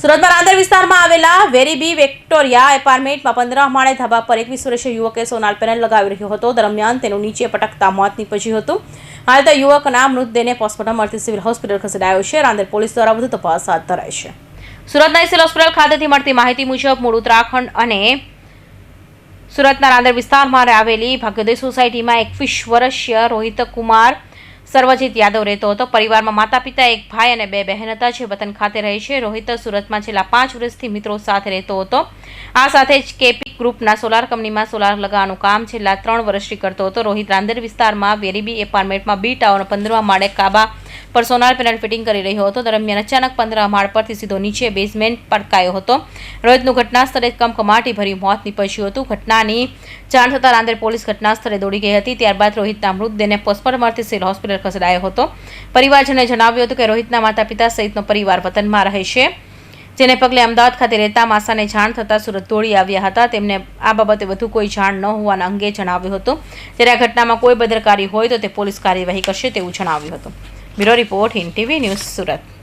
સુરતમાં રાંદેર વિસ્તારમાં આવેલા વેરીબી વિક્ટોરિયા એપાર્ટમેન્ટમાં 15 માળે ધાબા પર 21 વર્ષીય યુવકે સોલાર પેનલ લગાવી રહ્યો હતો. દરમિયાન તેનું નીચે પટકતા મોત નીપજ્યું હતું. હાલ તે યુવકના મૃતદેહને પોસ્ટમોર્ટમ અર્થે સિવિલ હોસ્પિટલ ખસેડાયો છે. રાંદેર પોલીસ દ્વારા વધુ તપાસ હાથ ધરાઈ છે. સુરતના સિવિલ હોસ્પિટલ ખાતેથી મળતી માહિતી મુજબ મૂળ ઉત્તરાખંડ અને સુરતના રાંદેર વિસ્તારમાં આવેલી ભાગ્યોદય સોસાયટીમાં 21 વર્ષીય રોહિત કુમાર સર્વજીત યાદવ રહેતો હતો. પરિવારમાં માતા પિતા, એક ભાઈ અને 2 બહેન હતા જે વતન ખાતે રહે છે. રોહિત સુરતમાં છેલ્લા 5 વર્ષથી મિત્રો સાથે રહેતો હતો. આ સાથે જ કેપી ગ્રુપના સોલાર કંપનીમાં સોલાર લગાવવાનું કામ છેલ્લા 3 વર્ષથી કરતો હતો. રોહિત રાંદેર વિસ્તારમાં વેરીબી એપાર્ટમેન્ટમાં બી ટાવર 15 માળે કાબા પર સોલાર પેનલ ફિટિંગ કરી રહ્યો હતો. દરમિયાન અચાનક 15 માળ પરથી સીધો નીચે બેઝમેન્ટ પટકાયો હતો. રોહિતનું ઘટના સ્થળે કમકમાટી ભર્યું મોત નીપજ્યું હતું. ઘટનાની જાણ થતાં રાંદેર પોલીસ ઘટના સ્થળે દોડી ગઈ હતી. ત્યારબાદ રોહિતના મૃતદેહને પોસ્ટમોર્ટમ અર્થે સિવિલ હોસ્પિટલ ખસેડાયો હતો. પરિવારજનોએ જણાવ્યું હતું કે રોહિતના માતા પિતા સહિતનો પરિવાર વતનમાં રહે છે, જેને પગલે અમદાવાદ ખાતે રહેતા માસાને જાણ થતાં સુરત દોડી આવ્યા હતા. તેમને આ બાબતે વધુ કોઈ જાણ ન હોવાના અંગે જણાવ્યું હતું. જ્યારે આ ઘટનામાં કોઈ બેદરકારી હોય તો તે પોલીસ કાર્યવાહી કરશે તેવું જણાવ્યું હતું. Bureau report, Hind TV news, Surat.